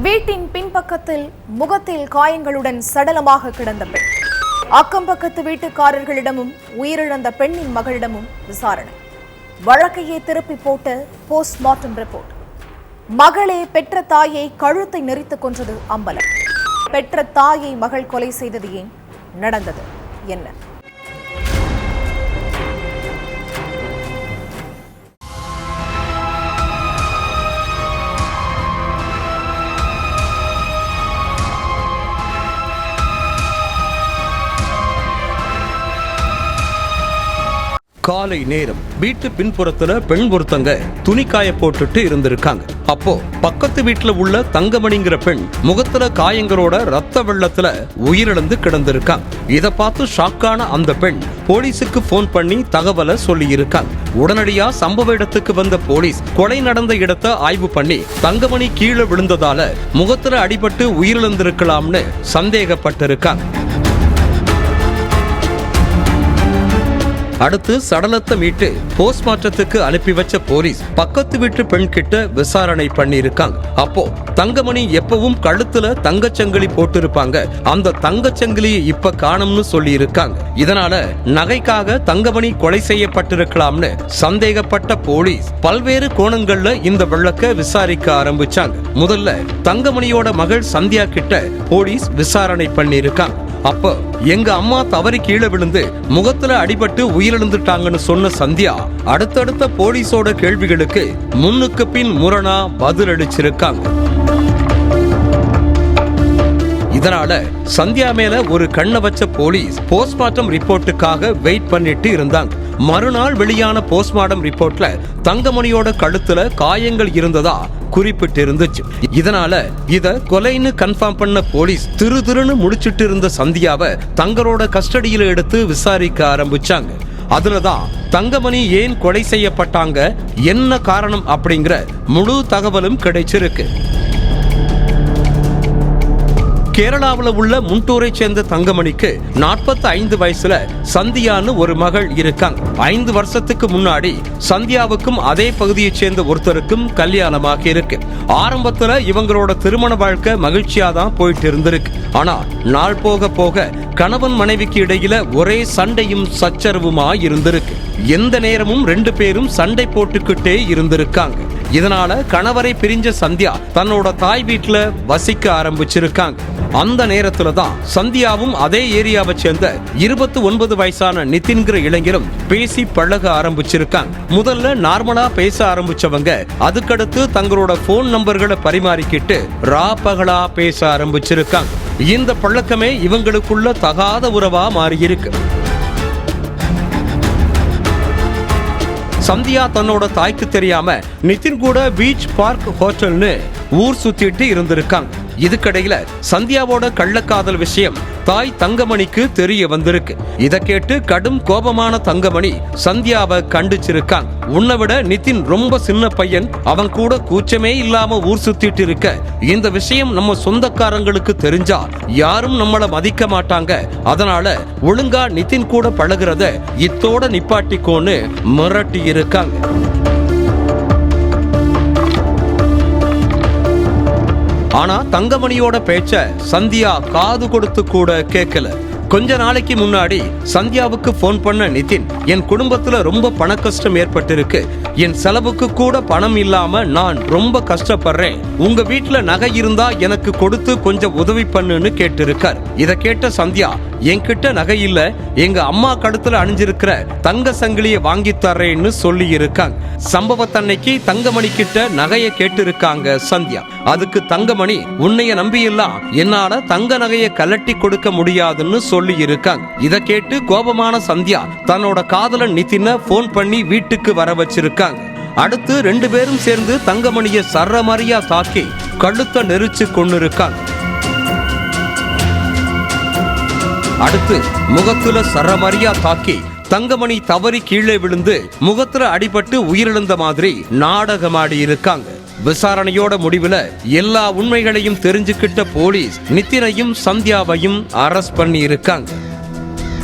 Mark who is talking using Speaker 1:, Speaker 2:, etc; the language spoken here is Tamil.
Speaker 1: வீட்டின் பின்பக்கத்தில் முகத்தில் காயங்களுடன் சடலமாக கிடந்த பெண். அக்கம் பக்கத்து வீட்டுக்காரர்களிடமும் உயிரிழந்த பெண்ணின் மகளிடமும் விசாரணை. வழக்கையே திருப்பி போட்ட போஸ்ட்மார்ட்டம் ரிப்போர்ட். மகளே பெற்ற தாயை கழுத்தை நெரித்துக் கொன்றது அம்பலம். பெற்ற தாயை மகள் கொலை செய்தது ஏன்? நடந்தது என்ன?
Speaker 2: காலை நேரம் வீட்டு பின்புறத்துல பெண் ஒருத்தங்க துணி காய போட்டுட்டு இருந்திருக்காங்க. அப்போ பக்கத்து வீட்டுல உள்ள தங்கமணிங்கிற பெண் முகத்துல காயங்களோட ரத்த வெள்ளத்துல உயிரிழந்து கிடந்திருக்காங்க. இத பார்த்து ஷாக்கான அந்த பெண் போலீஸுக்கு போன் பண்ணி தகவலை சொல்லி இருக்காங்க. உடனடியா சம்பவ இடத்துக்கு வந்த போலீஸ் கொலை நடந்த இடத்தை ஆய்வு பண்ணி தங்கமணி கீழே விழுந்ததால முகத்துல அடிபட்டு உயிரிழந்திருக்கலாம்னு சந்தேகப்பட்டிருக்காங்க. அடுத்து சடலத்தை மீட்டு போஸ்ட்மார்ட்டத்துக்கு அனுப்பி வச்ச போலீஸ் பக்கத்து வீட்டு பெண் கிட்ட விசாரணை பண்ணி இருக்காங்க. அப்போ தங்கமணி எப்பவும் கழுத்துல தங்கச்சங்கிலி போட்டிருப்பாங்க, அந்த தங்கச்சங்கிலியை இப்ப காணும்னு சொல்லி இருக்காங்க. இதனால நகைக்காக தங்கமணி கொலை செய்யப்பட்டிருக்கலாம்னு சந்தேகப்பட்ட போலீஸ் பல்வேறு கோணங்கள்ல இந்த வழக்க விசாரிக்க ஆரம்பிச்சாங்க. முதல்ல தங்கமணியோட மகள் சந்தியா கிட்ட போலீஸ் விசாரணை பண்ணி இருக்காங்க. அப்ப எங்க அம்மா தவறி கீழே விழுந்து முகத்துல அடிபட்டு உயிரிழந்துட்டாங்கன்னு சொன்ன சந்தியா அடுத்தடுத்த போலீஸோட கேள்விகளுக்கு முன்னுக்கு பின் முரணா பதில் அளிச்சிருக்காங்க. இதனால சந்தியா மேல ஒரு கண்ணை வச்ச போலீஸ் போஸ்ட்மார்ட்டம் ரிப்போர்ட்டுக்காக வெயிட் பண்ணிட்டு இருந்தாங்க. மறுநாள் வெளியான போஸ்ட்மார்ட்டம் ரிப்போர்ட்ல தங்கமணியோட கழுத்துல காயங்கள் இருந்ததா குறிப்பிட்டு இருந்துச்சு. இதனால இத கொலைன்னு கன்ஃபார்ம் பண்ண போலீஸ் திருன்னு முடிச்சிட்டு இருந்த சந்தியாவை தங்களோட கஸ்டடியில எடுத்து விசாரிக்க ஆரம்பிச்சாங்க. அதுலதான் தங்கமணி ஏன் கொலை செய்யப்பட்டாங்க, என்ன காரணம் அப்படிங்கிற முழு தகவலும் கிடைச்சிருக்கு. கேரளாவில் உள்ள முண்டூரை சேர்ந்த தங்கமணிக்கு 45 வயசுல சந்தியான்னு ஒரு மகள் இருக்காங்க. 5 வருஷத்துக்கு முன்னாடி சந்தியாவுக்கும் அதே பகுதியை சேர்ந்த ஒருத்தருக்கும் கல்யாணமாக இருக்கு. ஆரம்பத்துல இவங்களோட திருமண வாழ்க்கை மகிழ்ச்சியா தான் போயிட்டு இருந்திருக்கு. ஆனா நாள் போக போக கணவன் மனைவிக்கு இடையில ஒரே சண்டையும் சச்சரவுமா இருந்திருக்கு. எந்த நேரமும் 2 பேரும் சண்டை போட்டுக்கிட்டே இருந்திருக்காங்க. இதனால கணவரை பிரிஞ்ச சந்தியா தன்னோட தாய் வீட்டுல வசிக்க ஆரம்பிச்சிருக்காங்க. அந்த நேரத்துல தான் சந்தியாவும் அதே ஏரியாவை சேர்ந்த 29 வயசான நிதின்கிற இளைஞரும் பேசி பழக ஆரம்பிச்சிருக்காங்க. முதல்ல நார்மலா பேச ஆரம்பிச்சவங்க அதுக்கடுத்து தங்களோட போன் நம்பர்களை பரிமாறிக்கிட்டு பகலா பேச ஆரம்பிச்சிருக்காங்க. இந்த பழக்கமே இவங்களுக்குள்ள தகாத உறவா மாறியிருக்கு. சந்தியா தன்னோட தாய்க்கு தெரியாம நிதின் கூட பீச் பார்க் ஹோட்டல்னு ஊர் சுத்திட்டு இருந்திருக்காங்க. இதுக்கடையில சந்தியாவோட கள்ளக்காதல் விஷயம் தாய் தங்கமணிக்கு தெரிய வந்திருக்கு. இத கேட்டு கடும் கோபமான தங்கமணி சந்தியாவை கண்டிச்சிருக்காங்க. உன்னை விட நிதின் ரொம்ப சின்ன பையன், அவன் கூட கூச்சமே இல்லாம ஊர் சுத்திட்டு இருக்க, இந்த விஷயம் நம்ம சொந்தக்காரங்களுக்கு தெரிஞ்சா யாரும் நம்மள மதிக்க மாட்டாங்க, அதனால ஒழுங்கா நிதின் கூட பழகுறத இத்தோட நிப்பாட்டிக்கோன்னு மிரட்டி இருக்காங்க. ஆனா தங்கமணியோட பேச்ச சந்தியா காது கொடுத்து கூட கேட்கல. கொஞ்ச நாளைக்கு முன்னாடி சந்தியாவுக்கு போன் பண்ண நிதின், என் குடும்பத்துல ரொம்ப பண கஷ்டம் ஏற்பட்டிருக்கு, என் செலவுக்கு கூட பணம் இல்லாம நான் ரொம்ப கஷ்டப்படுறேன், உங்க வீட்டுல நகை இருந்தா எனக்கு கொடுத்து கொஞ்சம் உதவி பண்ணுன்னு கேட்டிருக்கார். இத கேட்ட சந்தியா, என்கிட்ட நகை இல்ல, எங்க அம்மா கழுத்துல அணிஞ்சிருக்கிற தங்க சங்கிலிய வாங்கி தர்றேன்னு சொல்லி இருக்காங்க. சம்பவத்தன்னைக்கு தங்கமணி கிட்ட நகைய கேட்டிருக்காங்க சந்தியா. அதுக்கு தங்கமணி, உன்னைய நம்பியெல்லாம் என்னால தங்க நகைய கலட்டி கொடுக்க முடியாதுன்னு சொல்லி இருக்காங்க. இத கேட்டு கோபமான சந்தியா தன்னோட காதலன் நிதினை போன் பண்ணி வீட்டுக்கு வர வச்சிருக்காங்க. அடுத்து 2 பேரும் சேர்ந்து தங்கமணிய சரமாரியா தாக்கி கழுத்தை நெரிச்சு கொண்டிருக்காங்க. அடுத்து முகத்துல சரமாரியா தாக்கி தங்கமணி தவறி கீழே விழுந்து முகத்துல அடிபட்டு உயிரிழந்த மாதிரி நாடகமாடி இருக்காங்க. விசாரணையோட முடிவுல எல்லா உண்மைகளையும் தெரிஞ்சுக்கிட்ட போலீஸ் நிதினையும் சந்தியாவையும் அரெஸ்ட் பண்ணி இருக்காங்க.